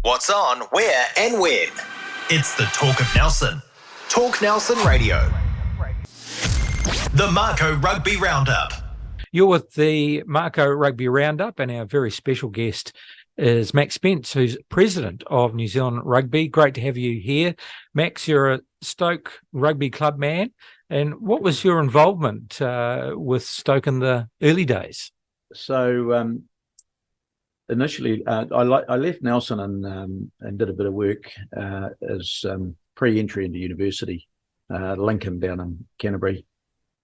What's on, where and when. It's the Talk of Nelson. Talk Nelson Radio. The Mako Rugby Roundup. You're with the Mako Rugby Roundup, and our very special guest is Max Spence, who's president of New Zealand Rugby. Great to have you here. Max, you're a Stoke Rugby Club man. And what was your involvement with Stoke in the early days? So initially, I left Nelson and did a bit of work as pre-entry into university, Lincoln down in Canterbury.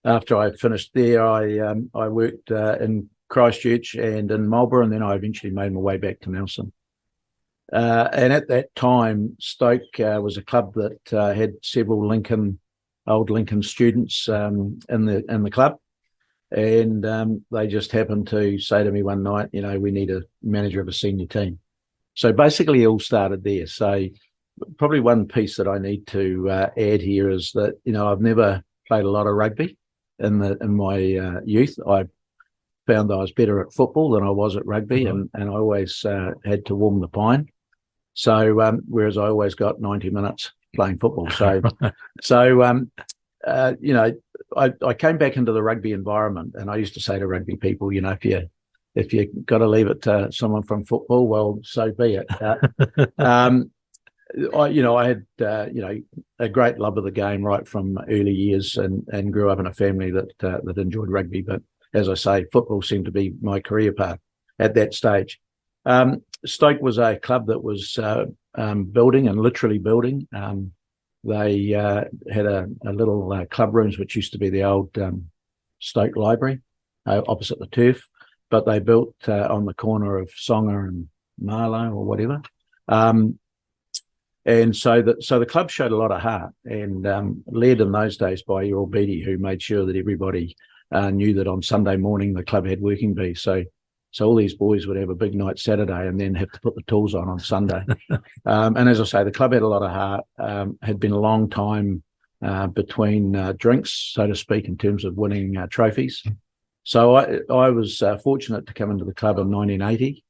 After I finished there, I worked in Christchurch and in Marlborough, and then I eventually made my way back to Nelson. And at that time, Stoke was a club that had several old Lincoln students in the club, and they just happened to say to me one night, we need a manager of a senior team. So basically, it all started there. So probably one piece that I need to add here is that I've never played a lot of rugby in my youth. I found that I was better at football than I was at rugby, and I always had to warm the pine. So whereas I always got 90 minutes playing football. I came back into the rugby environment, and I used to say to rugby people, if you got to leave it to someone from football, well, so be it. I had a great love of the game right from early years, and grew up in a family that enjoyed rugby. But as I say, football seemed to be my career path at that stage. Stoke was a club that was building and literally building. They had a little club rooms, which used to be the old Stoke Library opposite the turf, but they built on the corner of Songa and Marlow or whatever. And so the club showed a lot of heart, and led in those days by your old Beattie, who made sure that everybody knew that on Sunday morning the club had working bees. So all these boys would have a big night Saturday and then have to put the tools on Sunday. And as I say, the club had a lot of heart. Had been a long time between drinks, so to speak, in terms of winning trophies. So I was fortunate to come into the club in 1980.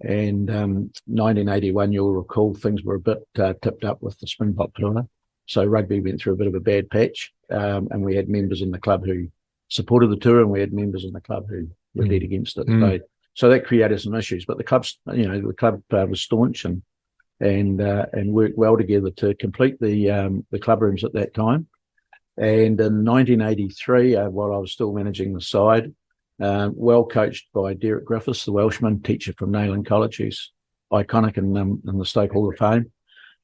And 1981, you'll recall, things were a bit tipped up with the Springbok tour. So rugby went through a bit of a bad patch, and we had members in the club who supported the tour, and we had members in the club who were dead against it. So that created some issues. But the club was staunch and worked well together to complete the club rooms at that time. And in 1983, while I was still managing the side, well coached by Derek Griffiths, the Welshman teacher from Nayland College, who's iconic in the Stoke Hall of Fame.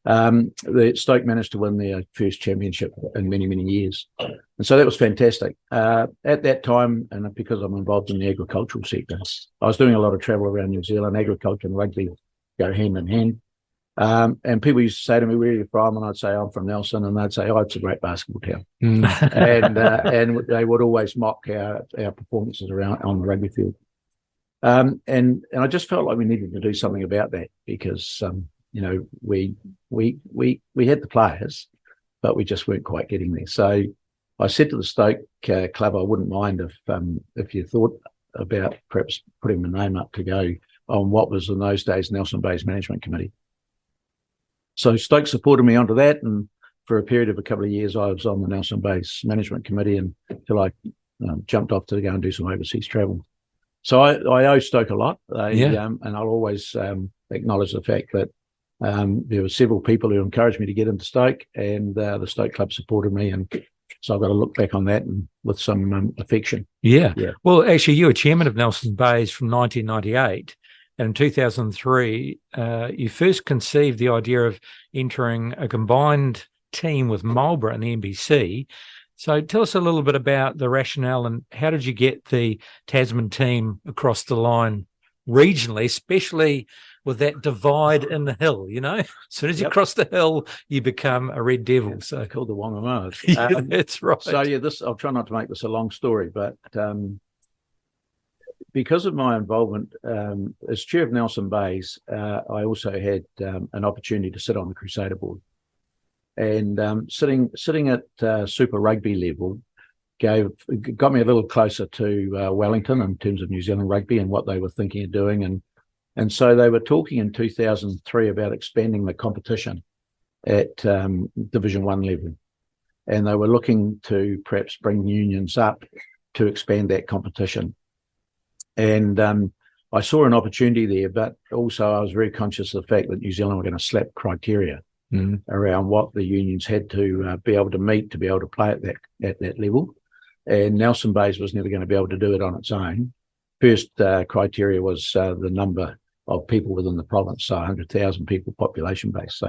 The Stoke managed to win their first championship in many, many years. And so that was fantastic. At that time, and because I'm involved in the agricultural sector, I was doing a lot of travel around New Zealand. Agriculture and rugby go hand in hand. And people used to say to me, "Where are you from?" And I'd say, "I'm from Nelson." And they'd say, "Oh, it's a great basketball town." And they would always mock our performances around on the rugby field. And I just felt like we needed to do something about that, because we had the players, but we just weren't quite getting there. So I said to the Stoke club, I wouldn't mind if you thought about perhaps putting my name up to go on what was in those days Nelson Bay's management committee. So Stoke supported me onto that, and for a period of a couple of years, I was on the Nelson Bay's management committee until I jumped off to go and do some overseas travel. So I owe Stoke a lot, and I'll always acknowledge the fact that there were several people who encouraged me to get into Stoke, and the Stoke club supported me, and so I've got to look back on that and with some affection. Yeah. Well, actually, you were chairman of Nelson Bays from 1998, and in 2003, you first conceived the idea of entering a combined team with Marlborough and the NBC. So tell us a little bit about the rationale, and how did you get the Tasman team across the line regionally, especially with that divide in the hill, As soon as you cross the hill, you become a Red Devil. So called the Whangamars. Yeah, that's right. So I'll try not to make this a long story, but because of my involvement as chair of Nelson Bays, I also had an opportunity to sit on the Crusader board. And sitting at Super Rugby level got me a little closer to Wellington in terms of New Zealand rugby and what they were thinking of doing, and And so they were talking in 2003 about expanding the competition at Division 1 level. And they were looking to perhaps bring unions up to expand that competition. And I saw an opportunity there, but also I was very conscious of the fact that New Zealand were going to slap criteria around what the unions had to be able to meet to be able to play at that level. And Nelson Bays was never going to be able to do it on its own. First criteria was the number of people within the province, so 100,000 people population base.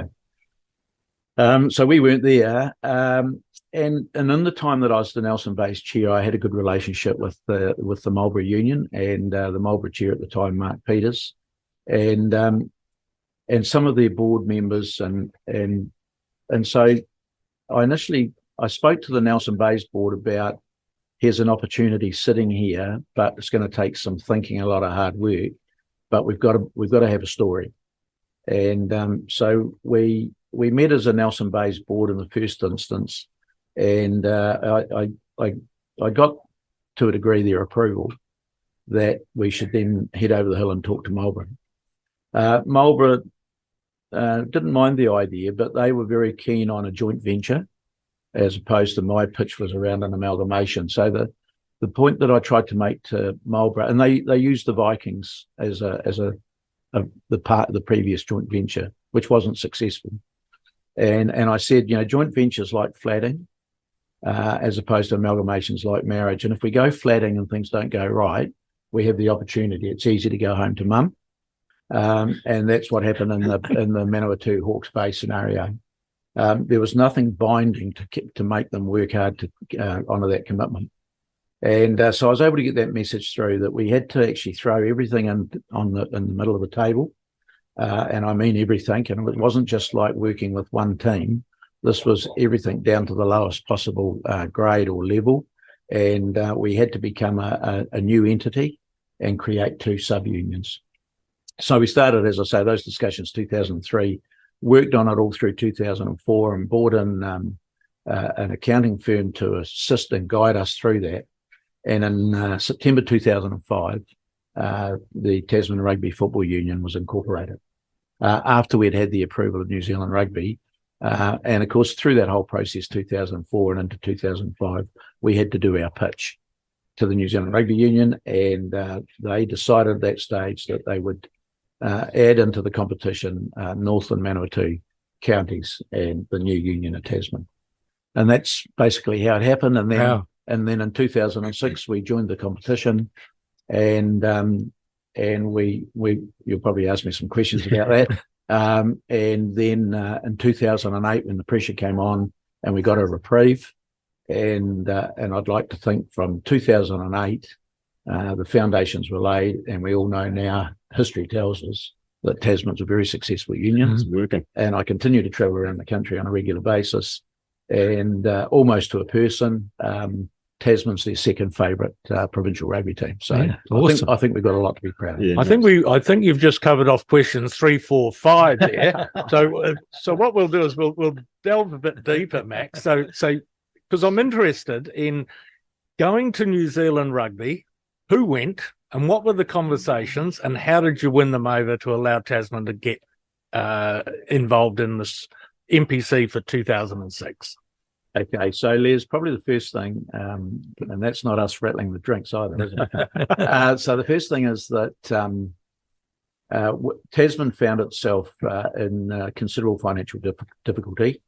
So we weren't there. And in the time that I was the Nelson Bays chair, I had a good relationship with the Marlborough Union and the Marlborough chair at the time, Mark Peters, and some of their board members, and so I spoke to the Nelson Bays board about, here's an opportunity sitting here, but it's going to take some thinking, a lot of hard work, but we've got to have a story. And so we met as a Nelson Bays board in the first instance, and I got to a degree their approval that we should then head over the hill and talk to Marlborough. Marlborough didn't mind the idea, but they were very keen on a joint venture, as opposed to my pitch was around an amalgamation. So the point that I tried to make to Marlborough, and they used the Vikings as the part of the previous joint venture, which wasn't successful. And I said, joint ventures like flatting, as opposed to amalgamations like marriage. And if we go flatting and things don't go right, we have the opportunity. It's easy to go home to mum. And that's what happened in the Manawatu Hawke's Bay scenario. There was nothing binding to make them work hard to honour that commitment. And so I was able to get that message through that we had to actually throw everything in the middle of the table. And I mean everything. And it wasn't just like working with one team. This was everything down to the lowest possible grade or level. And we had to become a new entity and create two sub-unions. So we started, as I say, those discussions 2003, worked on it all through 2004 and brought in an accounting firm to assist and guide us through that. And in September 2005, the Tasman Rugby Football Union was incorporated after we'd had the approval of New Zealand Rugby. And of course, through that whole process, 2004 and into 2005, we had to do our pitch to the New Zealand Rugby Union, and they decided at that stage that they would add into the competition Northland, Manawatu counties and the new union of Tasman. And that's basically how it happened. And then in 2006, we joined the competition, and we you'll probably ask me some questions about that. And then in 2008, when the pressure came on and we got a reprieve, and I'd like to think from 2008, the foundations were laid, and we all know now, history tells us that Tasman's a very successful union. It's working. And I continue to travel around the country on a regular basis, and almost to a person, Tasman's their second favourite provincial rugby team. So yeah, awesome. I think we've got a lot to be proud of. Yeah, I think you've just covered off questions 3, 4, 5 there. So what we'll do is we'll delve a bit deeper, Max. So because I'm interested in going to New Zealand Rugby, who went and what were the conversations and how did you win them over to allow Tasman to get involved in this NPC for 2006? Okay, so Les, probably the first thing, and that's not us rattling the drinks either, is it? So the first thing is that Tasman found itself in considerable financial difficulty.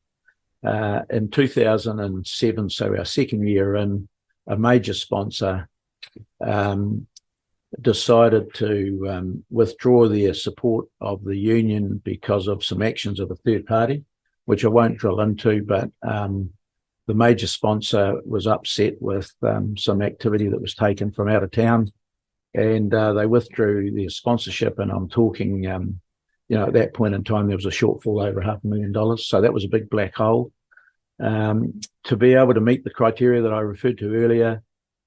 In 2007, so our second year in, a major sponsor decided to withdraw their support of the union because of some actions of a third party, which I won't drill into, but the major sponsor was upset with some activity that was taken from out of town, and they withdrew their sponsorship. And I'm talking, at that point in time, there was a shortfall over $500,000. So that was a big black hole. To be able to meet the criteria that I referred to earlier,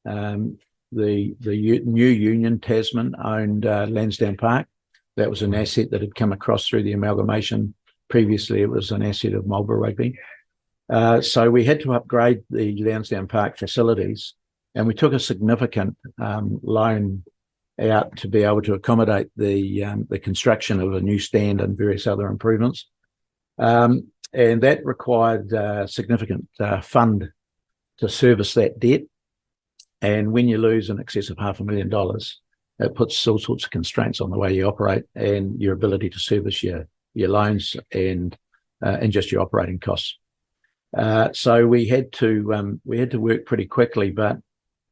the new union, Tasman, owned Lansdowne Park. That was an asset that had come across through the amalgamation. Previously, it was an asset of Marlborough Rugby. So we had to upgrade the Lansdowne Park facilities, and we took a significant loan out to be able to accommodate the construction of a new stand and various other improvements. And that required significant fund to service that debt. And when you lose in excess of $500,000, it puts all sorts of constraints on the way you operate and your ability to service your loans and just your operating costs. So we had to work pretty quickly, but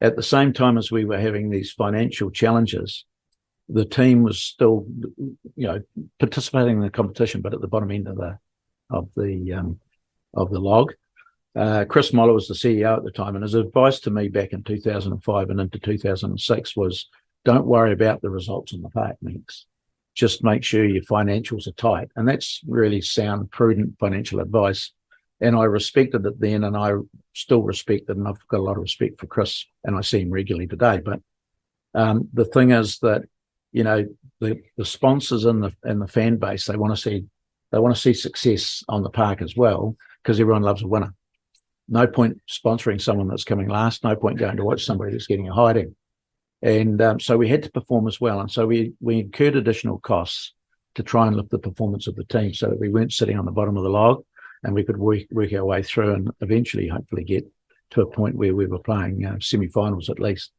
at the same time as we were having these financial challenges, the team was still, participating in the competition, but at the bottom end of the log. Chris Moller was the CEO at the time, and his advice to me back in 2005 and into 2006 was, don't worry about the results on the park, Max. Just make sure your financials are tight. And that's really sound, prudent financial advice. And I respected it then, and I still respect it, and I've got a lot of respect for Chris, and I see him regularly today. But the thing is that, the sponsors and the fan base, they want to see success on the park as well, because everyone loves a winner. No point sponsoring someone that's coming last. No point going to watch somebody that's getting a hiding. And so we had to perform as well. And so we incurred additional costs to try and lift the performance of the team so that we weren't sitting on the bottom of the log, and we could work our way through and eventually hopefully get to a point where we were playing semi-finals at least.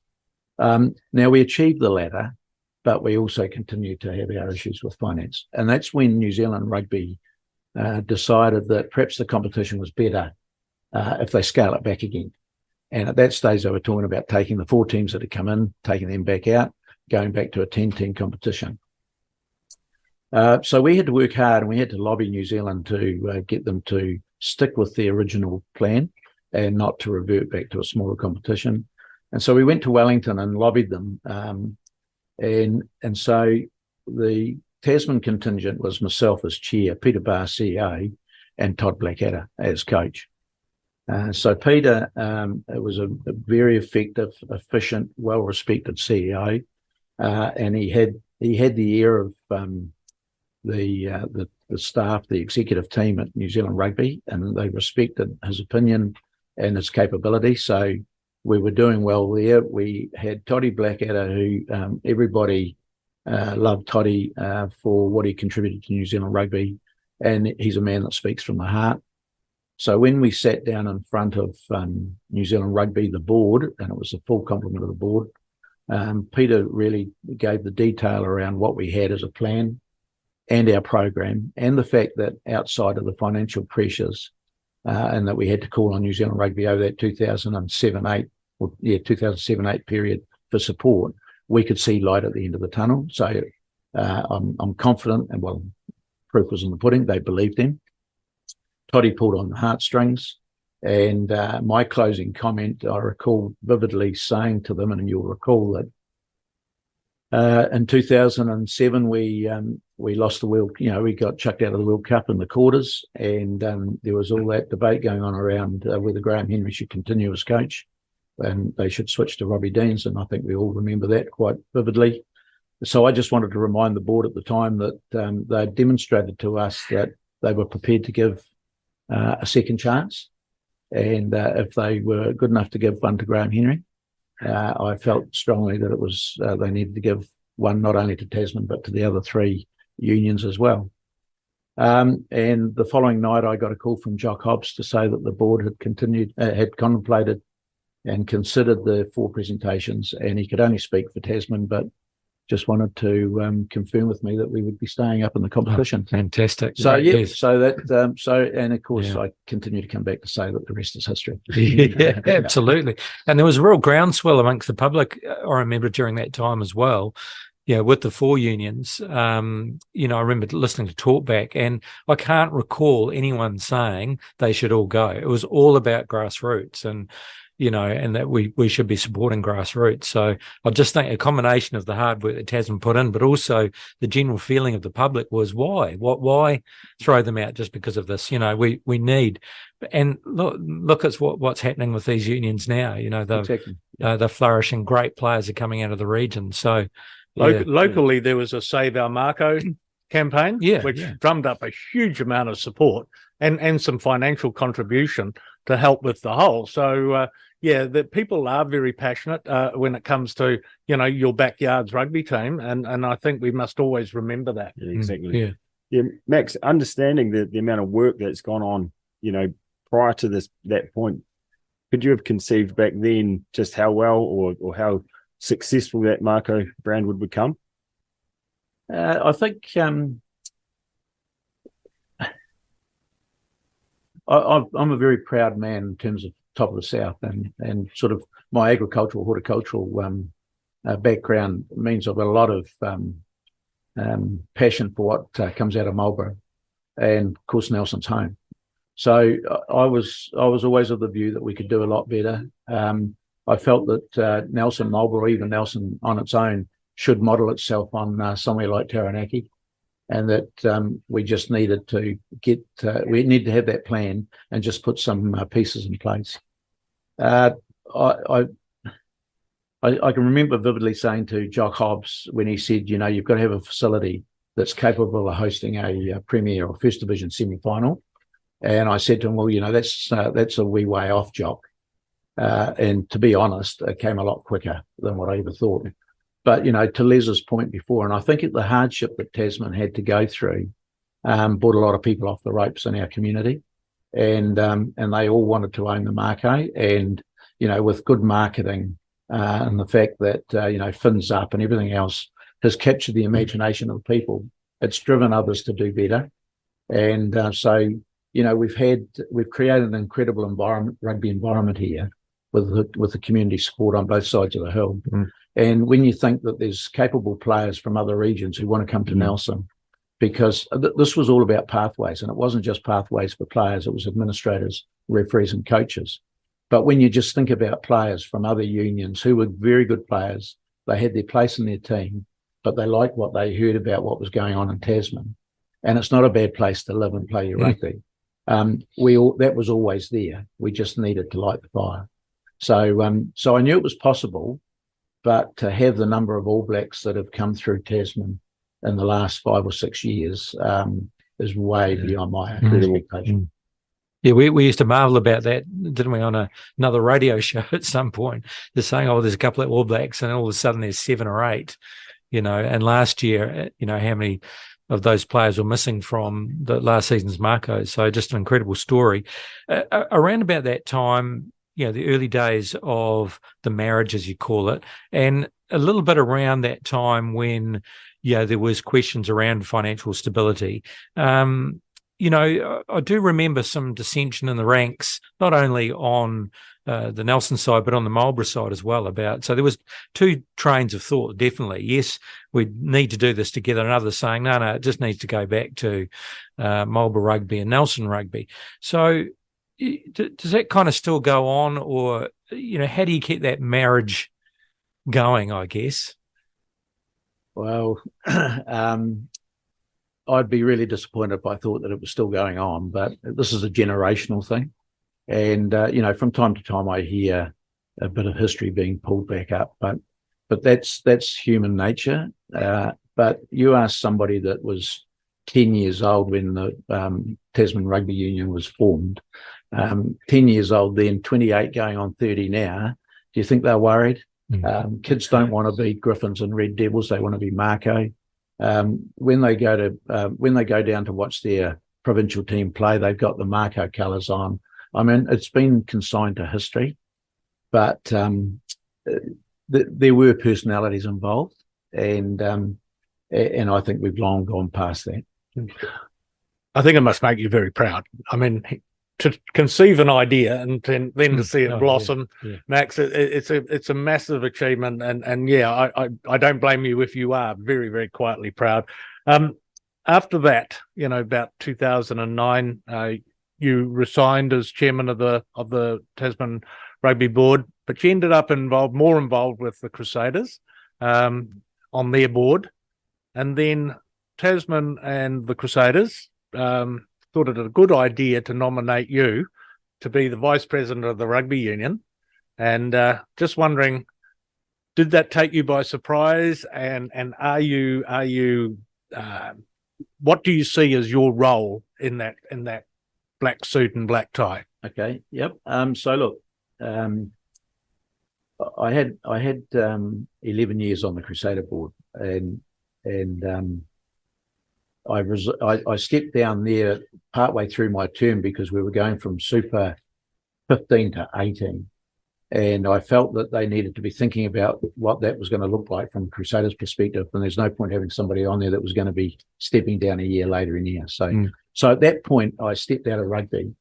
Now, we achieved the latter, but we also continued to have our issues with finance. And that's when New Zealand Rugby decided that perhaps the competition was better if they scale it back again. And at that stage, they were talking about taking the 4 teams that had come in, taking them back out, going back to a 10-team competition. So we had to work hard, and we had to lobby New Zealand to get them to stick with the original plan and not to revert back to a smaller competition. And so we went to Wellington and lobbied them. And so the Tasman contingent was myself as chair, Peter Barr, CEO, and Todd Blackadder as coach. So Peter, it was a very effective, efficient, well-respected CEO, and he had the ear of the staff, the executive team at New Zealand Rugby, and they respected his opinion and his capability. So we were doing well there. We had Toddy Blackadder, who everybody loved Toddy for what he contributed to New Zealand Rugby, and he's a man that speaks from the heart. So when we sat down in front of New Zealand Rugby, the board, and it was a full complement of the board, Peter really gave the detail around what we had as a plan and our program, and the fact that outside of the financial pressures and that we had to call on New Zealand Rugby over that 2007-8 period for support, we could see light at the end of the tunnel. So I'm confident, and well, proof was in the pudding. They believed him. Toddy pulled on the heartstrings, and my closing comment, I recall vividly saying to them, and you'll recall that in 2007 we lost the World. We got chucked out of the World Cup in the quarters, and there was all that debate going on around whether Graham Henry should continue as coach, and they should switch to Robbie Deans, and I think we all remember that quite vividly. So I just wanted to remind the board at the time that they demonstrated to us that they were prepared to give a second chance, and if they were good enough to give one to Graham Henry, I felt strongly that it was they needed to give one not only to Tasman but to the other 3 unions as well. And the following night, I got a call from Jock Hobbs to say that the board had contemplated and considered the 4 presentations, and he could only speak for Tasman, but just wanted to confirm with me that we would be staying up in the competition. Oh, fantastic. So and of course I continue to come back to say that the rest is history. Yeah, absolutely. And there was a real groundswell amongst the public, I remember, during that time as well. With the 4 unions, I remember listening to Talkback, and I can't recall anyone saying they should all go. It was all about grassroots, and and that we should be supporting grassroots. So I just think a combination of the hard work that Tasman put in, but also the general feeling of the public was why throw them out just because of this? We need, and look at what's happening with these unions now. They're flourishing. Great players are coming out of the region. So locally, there was a Save Our Mako campaign, which drummed up a huge amount of support and some financial contribution to help with the whole. So that people are very passionate when it comes to, your backyard's rugby team. And I think we must always remember that. Yeah, exactly. Yeah. Yeah, Max, understanding the amount of work that's gone on, prior to that point, could you have conceived back then just how well or how successful that Mako brand would become? I think I'm a very proud man in terms of top of the South, and sort of my agricultural, horticultural background means I've got a lot of passion for what comes out of Marlborough, and of course Nelson's home. So I was always of the view that we could do a lot better. I felt that Nelson Marlborough, even Nelson on its own, should model itself on somewhere like Taranaki, and that we just needed to we need to have that plan and just put some pieces in place. I can remember vividly saying to Jock Hobbs when he said, you've got to have a facility that's capable of hosting a Premier or First Division semi-final. And I said to him, well, that's a wee way off, Jock. And to be honest, it came a lot quicker than what I ever thought. But, to Les's point before, and I think the hardship that Tasman had to go through brought a lot of people off the ropes in our community. And they all wanted to own the Mako. And, with good marketing and the fact that, Fins Up and everything else has captured the imagination of people, it's driven others to do better. And so, we've created an incredible rugby environment here with the community support on both sides of the hill. Mm. And when you think that there's capable players from other regions who want to come to Nelson, because this was all about pathways, and it wasn't just pathways for players, it was administrators, referees and coaches. But when you just think about players from other unions who were very good players, they had their place in their team, but they liked what they heard about what was going on in Tasman. And it's not a bad place to live and play your rugby. That was always there. We just needed to light the fire. So I knew it was possible, but to have the number of All Blacks that have come through Tasman in the last 5 or 6 years is way beyond my expectation. Yeah, we used to marvel about that, didn't we, on another radio show at some point? They're saying, there's a couple of All Blacks, and all of a sudden there's 7 or 8, and last year, how many of those players were missing from the last season's Mako. So just an incredible story. Around about that time, the early days of the marriage, as you call it, and a little bit around that time when, there was questions around financial stability. I do remember some dissension in the ranks, not only on the Nelson side, but on the Marlborough side as well. So there was 2 trains of thought, definitely. Yes, we need to do this together, and others saying, no, it just needs to go back to Marlborough Rugby and Nelson Rugby. So does that kind of still go on, or, how do you keep that marriage going, I guess? Well, I'd be really disappointed if I thought that it was still going on, but this is a generational thing. And, from time to time I hear a bit of history being pulled back up, but that's human nature. But you ask somebody that was 10 years old when the Tasman Rugby Union was formed, 10 years old then, 28 going on 30 now, do you think they're worried? Kids don't want to be Griffins and Red Devils, they want to be Mako. When they go down to watch their provincial team play, they've got the Mako colours on. I mean, it's been consigned to history, but there were personalities involved, and I think we've long gone past that. I think it must make you very proud. I mean, to conceive an idea and then to see it blossom, Max, it's a massive achievement, and I don't blame you if you are very, very quietly proud. After that, about 2009, you resigned as chairman of the Tasman Rugby Board, but you ended up more involved with the Crusaders on their board, and then Tasman and the Crusaders thought it a good idea to nominate you to be the vice president of the rugby union. And just wondering, did that take you by surprise? And are you what do you see as your role in that black suit and black tie? Okay. Yep. So look, I had 11 years on the Crusader board, and I stepped down there partway through my term because we were going from Super 15 to 18. And I felt that they needed to be thinking about what that was going to look like from Crusaders' perspective. And there's no point having somebody on there that was going to be stepping down a year later in here. So at that point, I stepped out of rugby.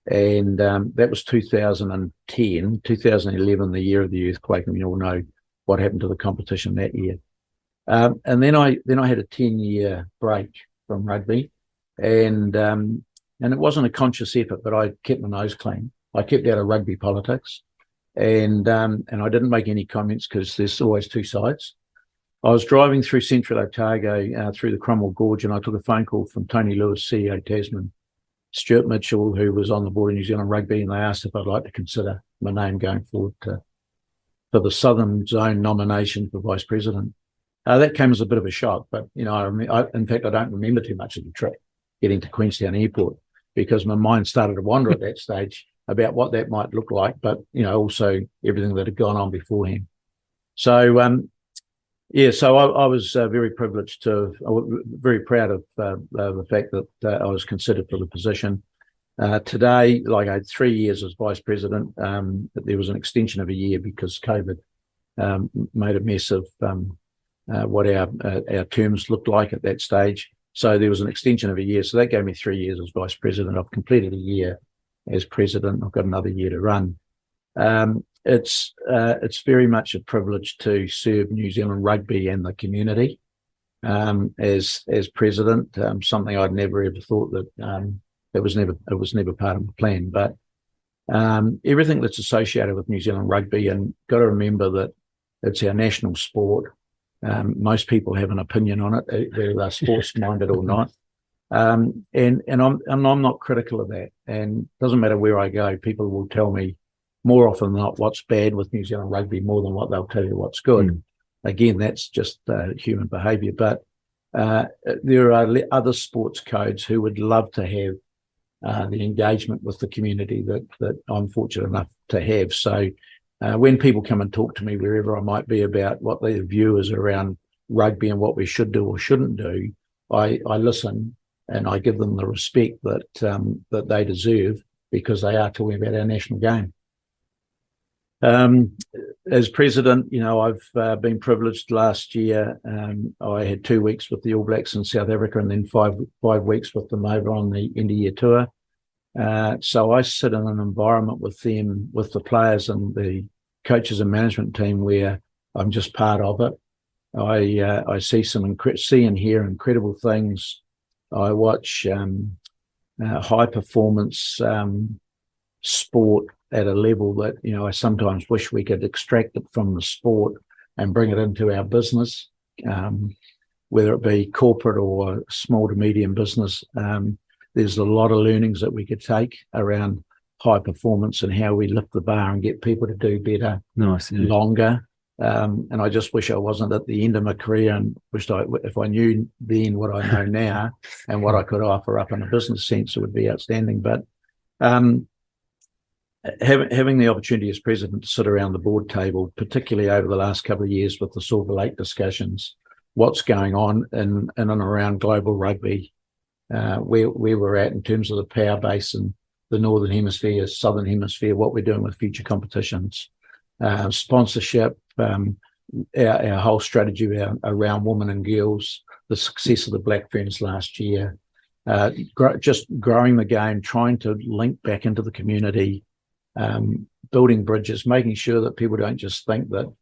And that was 2010, 2011, the year of the earthquake. And we all know what happened to the competition that year. And then I had a 10-year break from rugby. And it wasn't a conscious effort, but I kept my nose clean. I kept out of rugby politics. And I didn't make any comments because there's always two sides. I was driving through Central Otago through the Cromwell Gorge, and I took a phone call from Tony Lewis, CEO Tasman, Stuart Mitchell, who was on the board of New Zealand Rugby, and they asked if I'd like to consider my name going forward for the Southern Zone nomination for Vice President. That came as a bit of a shock, but in fact, I don't remember too much of the trip getting to Queenstown Airport because my mind started to wander at that stage about what that might look like, but also everything that had gone on beforehand. So so I was very privileged very proud of the fact that I was considered for the position. Today, like I had 3 years as vice president, but there was an extension of a year because COVID made a mess of what our terms looked like at that stage. So there was an extension of a year. So that gave me 3 years as vice president. I've completed a year as president. I've got another year to run. It's very much a privilege to serve New Zealand rugby and the community as president. Something I'd never ever thought that it was never part of the plan. But everything that's associated with New Zealand rugby, and got to remember that it's our national sport. Most people have an opinion on it, whether they're sports minded or not. And I'm not critical of that. And it doesn't matter where I go, people will tell me more often than not what's bad with New Zealand rugby more than what they'll tell you what's good. Again, that's just human behaviour. But there are other sports codes who would love to have the engagement with the community that I'm fortunate enough to have. So when people come and talk to me wherever I might be about what their view is around rugby and what we should do or shouldn't do, I listen. And I give them the respect that they deserve because they are talking about our national game. As president, I've been privileged last year. I had 2 weeks with the All Blacks in South Africa and then five weeks with them over on the end of year tour. So I sit in an environment with them, with the players and the coaches and management team where I'm just part of it. I see see and hear incredible things. I watch high performance sport at a level that, I sometimes wish we could extract it from the sport and bring it into our business, whether it be corporate or small to medium business. There's a lot of learnings that we could take around high performance and how we lift the bar and get people to do better, longer. And I just wish I wasn't at the end of my career and wished if I knew then what I know now and what I could offer up in a business sense, it would be outstanding. But having the opportunity as president to sit around the board table, particularly over the last couple of years with the Silver Lake discussions, what's going on in and around global rugby, where we're at in terms of the power base in the Northern Hemisphere, Southern Hemisphere, what we're doing with future competitions, sponsorship, our whole strategy around women and girls, the success of the Black Ferns last year, just growing the game, trying to link back into the community, building bridges, making sure that people don't just think that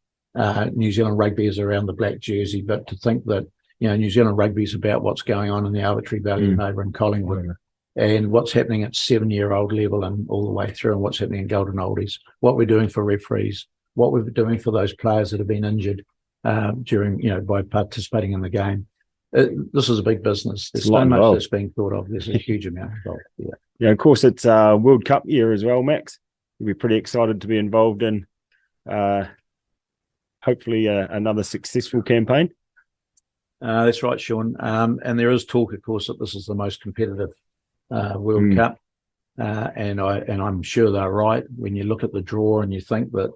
New Zealand rugby is around the black jersey, but to think that New Zealand rugby is about what's going on in the Arbitrary Valley and over in Collingwood, and what's happening at 7-year-old level and all the way through, and what's happening in Golden Oldies, what we're doing for referees, what we're doing for those players that have been injured during, by participating in the game. This is a big business. There's so much that's being thought of. There's a huge amount involved. Yeah, of course, it's World Cup year as well, Max. You'll be pretty excited to be involved in hopefully another successful campaign. That's right, Sean. And there is talk, of course, that this is the most competitive World Cup. And I'm sure they're right when you look at the draw and you think that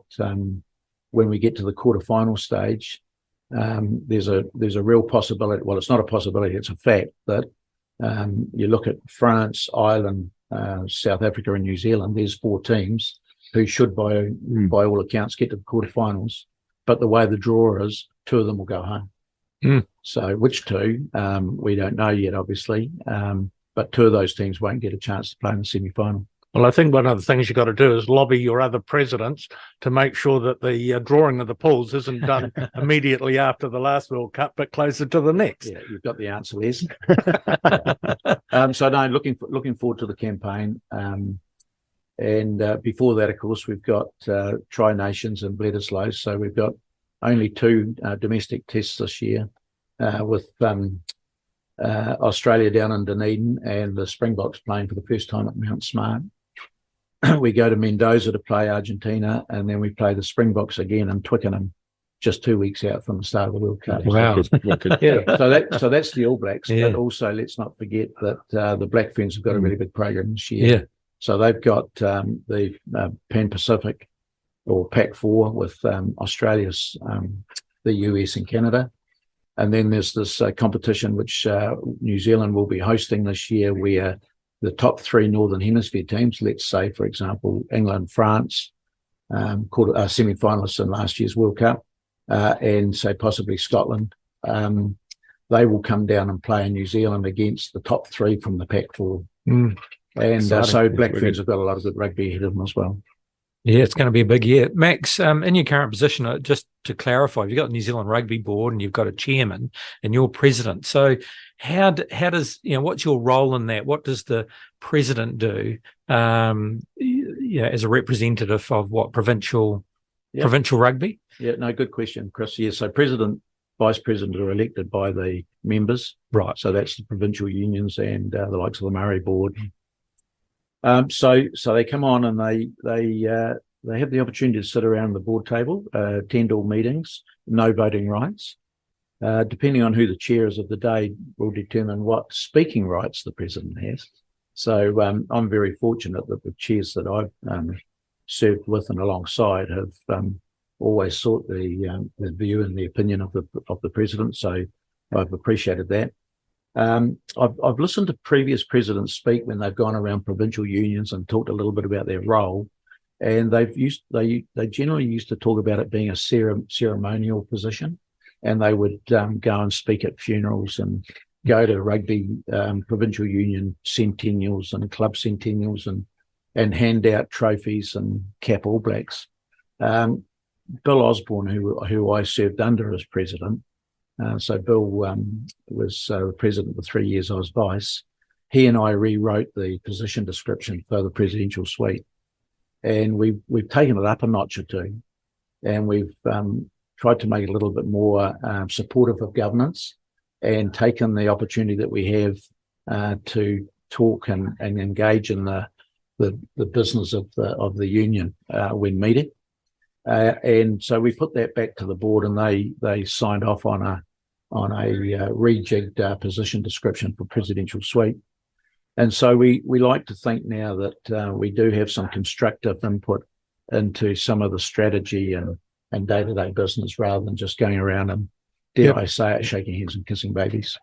when we get to the quarterfinal stage, there's a real possibility. Well, it's not a possibility; it's a fact that you look at France, Ireland, South Africa, and New Zealand. There's 4 teams who should, by all accounts, get to the quarterfinals. But the way the draw is, 2 of them will go home. So which 2, we don't know yet, obviously. But 2 of those teams won't get a chance to play in the semi-final. Well, I think one of the things you've got to do is lobby your other presidents to make sure that the drawing of the pools isn't done immediately after the last World Cup, but closer to the next. Yeah, you've got the answer, Les. So no, looking forward to the campaign. And before that, of course, we've got Tri-Nations in Bledisloe. So we've got only 2 domestic tests this year, with Australia down in Dunedin and the Springboks playing for the first time at Mount Smart. We go to Mendoza to play Argentina, and then we play the Springboks again in Twickenham, just 2 weeks out from the start of the World Cup. Wow. Yeah. So that's the All Blacks. Yeah. But also, let's not forget that the Black Ferns have got a really big program this year. Yeah. So they've got the Pan Pacific, or Pac-4, with Australia's, the US and Canada. And then there's this competition which New Zealand will be hosting this year, where the top 3 Northern Hemisphere teams, let's say, for example, England, France, semi-finalists in last year's World Cup, and say possibly Scotland, they will come down and play in New Zealand against the top 3 from the Pac-4. And so Black Ferns have got a lot of good rugby ahead of them as well. Yeah, it's going to be a big year. Max, in your current position, just to clarify, you've got the New Zealand Rugby Board and you've got a chairman and you're president. So how does, what's your role in that? What does the president do as a representative of what, provincial rugby? Yeah, no, good question, Chris. Yeah, so president, vice president are elected by the members. Right. So that's the provincial unions and the likes of the Murray Board. So they come on and they have the opportunity to sit around the board table, attend all meetings, no voting rights. Depending on who the chair is of the day will determine what speaking rights the president has. So I'm very fortunate that the chairs that I've served with and alongside have always sought the view and the opinion of the president. So I've appreciated that. I've listened to previous presidents speak when they've gone around provincial unions and talked a little bit about their role, and they generally used to talk about it being a ceremonial position, and they would go and speak at funerals and go to rugby provincial union centennials and club centennials and hand out trophies and cap All Blacks. Bill Osborne, who I served under as president. So Bill was president for 3 years. I was vice. He and I rewrote the position description for the presidential suite, and we've taken it up a notch or 2, and we've tried to make it a little bit more supportive of governance, and taken the opportunity that we have to talk and engage in the business of the union when meeting. And so we put that back to the board, and they signed off on a rejigged position description for presidential suite. And so we like to think now that we do have some constructive input into some of the strategy and day-to-day business, rather than just going around and, dare I say it, shaking hands and kissing babies.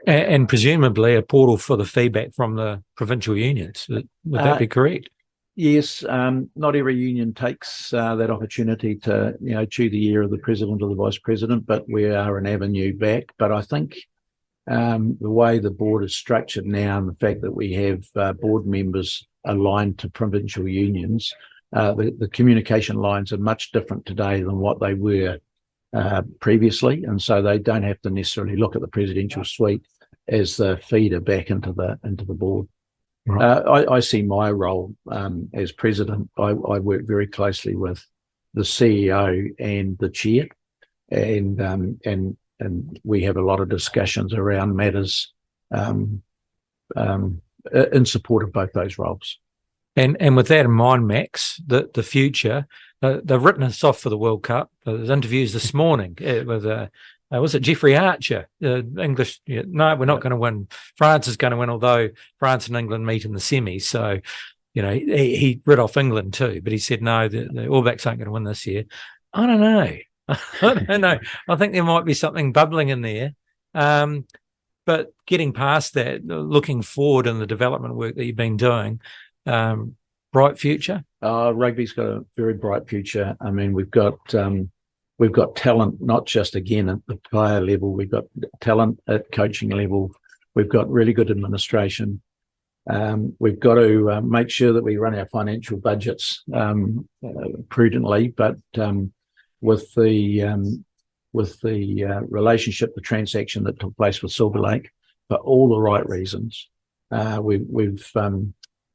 And presumably a portal for the feedback from the provincial unions. Would that be correct? Yes, not every union takes that opportunity to, chew the ear of the president or the vice president, but we are an avenue back. But I think the way the board is structured now, and the fact that we have board members aligned to provincial unions, the communication lines are much different today than what they were previously, and so they don't have to necessarily look at the presidential suite as the feeder back into the board. Right. I see my role as president. I work very closely with the CEO and the chair, and we have a lot of discussions around matters in support of both those roles. And with that in mind, Max, the future, they've written us off for the World Cup. There's interviews this morning with was it Jeffrey Archer, English? No, we're not going to win. France is going to win, although France and England meet in the semis. So, he writ off England too, but he said, no, the All Blacks aren't going to win this year. I don't know. I don't know. I think there might be something bubbling in there. But getting past that, looking forward in the development work that you've been doing, bright future? Rugby's got a very bright future. I mean, we've got talent, not just again at the player level. We've got talent at coaching level. We've got really good administration. We've got to make sure that we run our financial budgets prudently, but with the relationship, the transaction that took place with Silver Lake, for all the right reasons, we've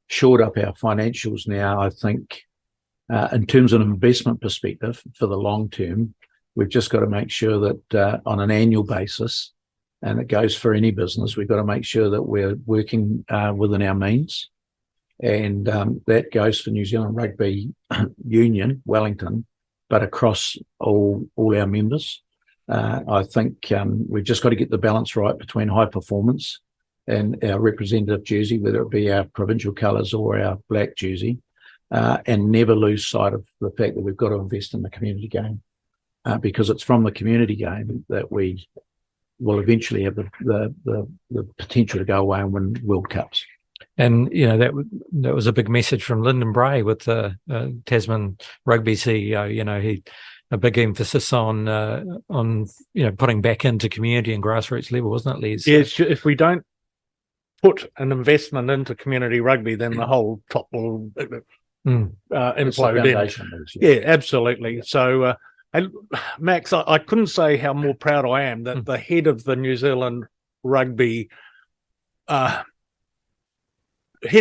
shored up our financials now. I think in terms of an investment perspective for the long term, we've just got to make sure that on an annual basis, and it goes for any business, we've got to make sure that we're working within our means. And that goes for New Zealand Rugby Union, Wellington, but across all our members. I think we've just got to get the balance right between high performance and our representative jersey, whether it be our provincial colours or our black jersey, and never lose sight of the fact that we've got to invest in the community game, because it's from the community game that we will eventually have the potential to go away and win World Cups. And that was a big message from Lyndon Bray with the Tasman Rugby CEO. He a big emphasis on putting back into community and grassroots level, wasn't it, Les? Yes. If we don't put an investment into community rugby, then the whole top will implode in. Yeah, absolutely. So, Max, I couldn't say how more proud I am that the head of the New Zealand Rugby. Head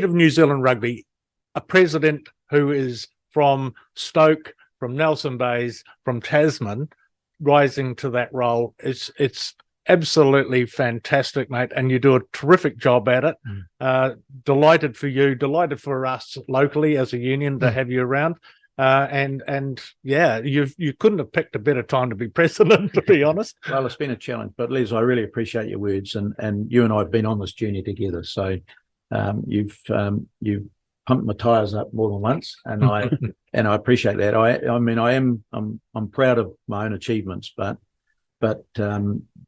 of New Zealand Rugby, a president who is from Stoke, from Nelson Bays, from Tasman, rising to that role. It's absolutely fantastic, mate, and you do a terrific job at it. Delighted for you, delighted for us locally as a union to have you around. And yeah, you couldn't have picked a better time to be president, to be honest. Well, it's been a challenge, but Les, I really appreciate your words, and you and I have been on this journey together. So you've pumped my tires up more than once, and I appreciate that. I'm proud of my own achievements, but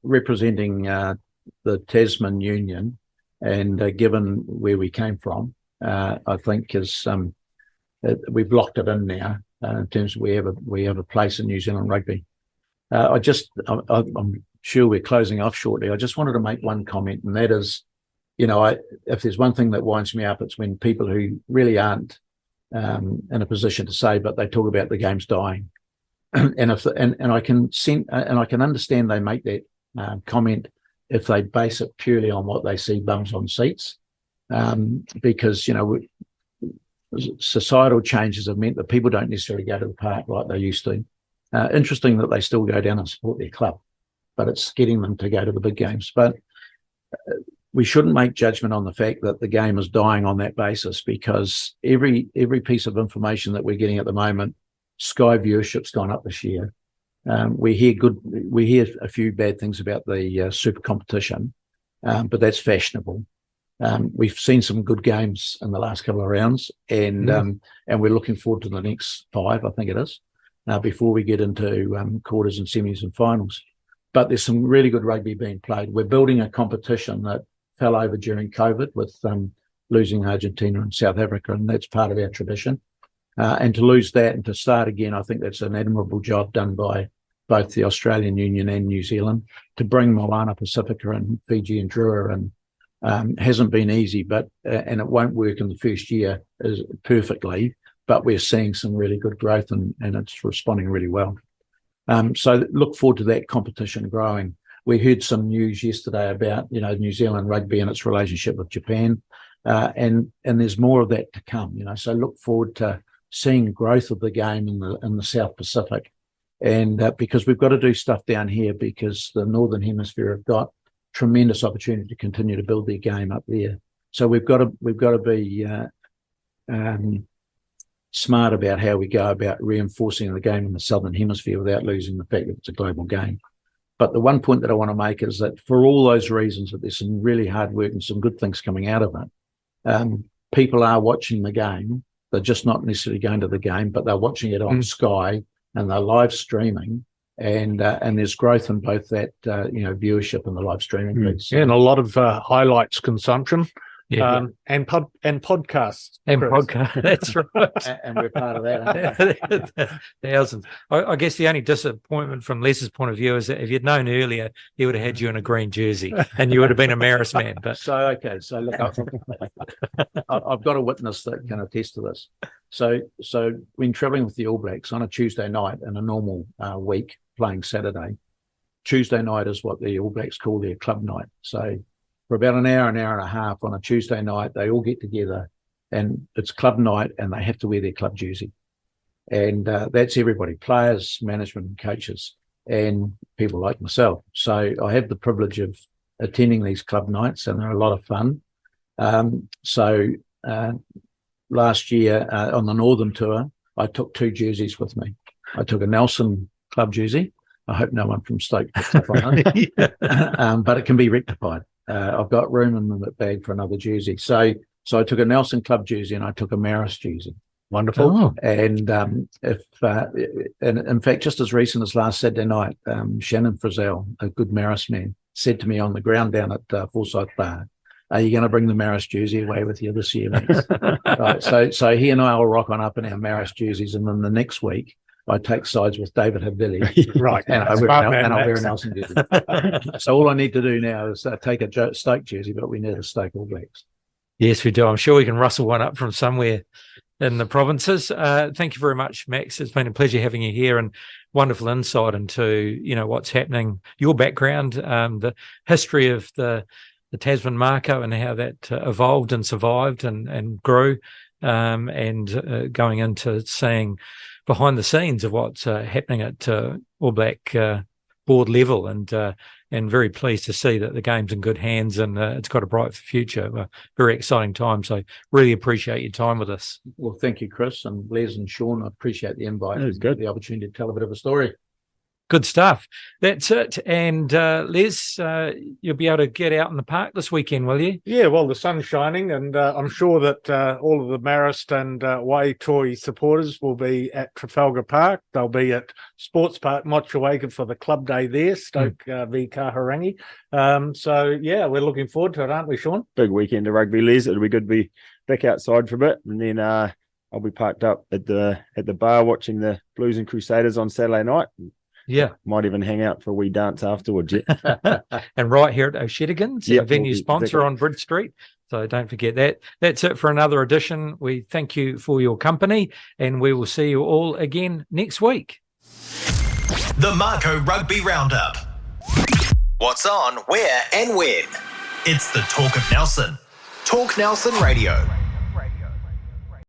representing the Tasman Union and given where we came from, I think is we've locked it in now in terms of we have a place in New Zealand rugby. I'm sure we're closing off shortly. I just wanted to make one comment, and that is, if there's one thing that winds me up, it's when people who really aren't in a position to say, but they talk about the game's dying, and I can understand they make that comment if they base it purely on what they see bums on seats, because societal changes have meant that people don't necessarily go to the park like they used to. Interesting that they still go down and support their club, but it's getting them to go to the big games. But we shouldn't make judgment on the fact that the game is dying on that basis, because every piece of information that we're getting at the moment, Sky viewership's gone up this year. We hear a few bad things about the super competition, but that's fashionable. We've seen some good games in the last couple of rounds, and we're looking forward to the next 5, I think it is, before we get into quarters and semis and finals. But there's some really good rugby being played. We're building a competition that fell over during COVID with losing Argentina and South Africa, and that's part of our tradition. And to lose that and to start again, I think that's an admirable job done by both the Australian Union and New Zealand to bring Moana Pacifica and Fiji and Drua, and hasn't been easy, but and it won't work in the first year perfectly, but we're seeing some really good growth, and it's responding really well. So look forward to that competition growing. We heard some news yesterday about New Zealand rugby and its relationship with Japan, and there's more of that to come. So look forward to seeing growth of the game in the South Pacific, and because we've got to do stuff down here, because the Northern Hemisphere have got tremendous opportunity to continue to build their game up there. So we've got to be smart about how we go about reinforcing the game in the Southern Hemisphere without losing the fact that it's a global game. But the one point that I want to make is that for all those reasons, that there's some really hard work and some good things coming out of it. People are watching the game. They're just not necessarily going to the game, but they're watching it on Sky and they're live streaming, and there's growth in both that viewership and the live streaming piece. So, Yeah, and a lot of highlights consumption. Yeah. And podcasts. And Chris. podcast. That's right. and we're part of that. Thousands. I guess the only disappointment from Les's point of view is that if you'd known earlier, he would have had you in a green jersey and you would have been a Maris man. But So look, I've got a witness that can attest to this. So when travelling with the All Blacks on a Tuesday night in a normal week, playing Saturday, Tuesday night is what the All Blacks call their club night. So for about an hour and a half on a Tuesday night, they all get together and it's club night and they have to wear their club jersey. And that's everybody, players, management and coaches and people like myself. So I have the privilege of attending these club nights and they're a lot of fun. Last year on the Northern Tour, I took 2 jerseys with me. I took a Nelson club jersey. I hope no one from Stoke picks up on it. But it can be rectified. I've got room in the bag for another jersey. So I took a Nelson club jersey and I took a Maris jersey. Wonderful. Oh. And in fact, just as recent as last Saturday night, Shannon Frizzell, a good Maris man, said to me on the ground down at Forsyth Bar, "Are you going to bring the Maris jersey away with you this year, Max?" Right. So he and I will rock on up in our Maris jerseys, and then the next week I take sides with David Havili. Right. And I'll wear a Nelson jersey. So all I need to do now is take a Stoke jersey, but we need a Stoke All Blacks. yes, we do. I'm sure we can rustle one up from somewhere in the provinces. Thank you very much, Max. It's been a pleasure having you here and wonderful insight into, what's happening, your background, the history of the Tasman Mako and how that evolved and survived and grew, and going into seeing behind the scenes of what's happening at All Black board level, and very pleased to see that the game's in good hands and it's got a bright future. Very exciting time. So really appreciate your time with us. Well, thank you, Chris, and Les and Sean. I appreciate the invite. That was good. The opportunity to tell a bit of a story. Good stuff. That's it. And Les, you'll be able to get out in the park this weekend, will you? Yeah, well, the sun's shining, and I'm sure that all of the Marist and Waitoy supporters will be at Trafalgar Park. They'll be at Sports Park Motueka for the club day there, Stoke v Kahurangi. So, yeah, we're looking forward to it, aren't we, Sean? Big weekend of rugby, Les. It'll be good to be back outside for a bit, and then I'll be parked up at the bar watching the Blues and Crusaders on Saturday night. Yeah. Might even hang out for a wee dance afterwards. Yeah. And right here at O'Shedigan's, Yep, our venue we'll be- sponsor exactly. on Bridge Street. So don't forget that. That's it for another edition. We thank you for your company, and we will see you all again next week. The Mako Rugby Roundup. What's on, where, and when? It's the Talk of Nelson. Talk Nelson Radio.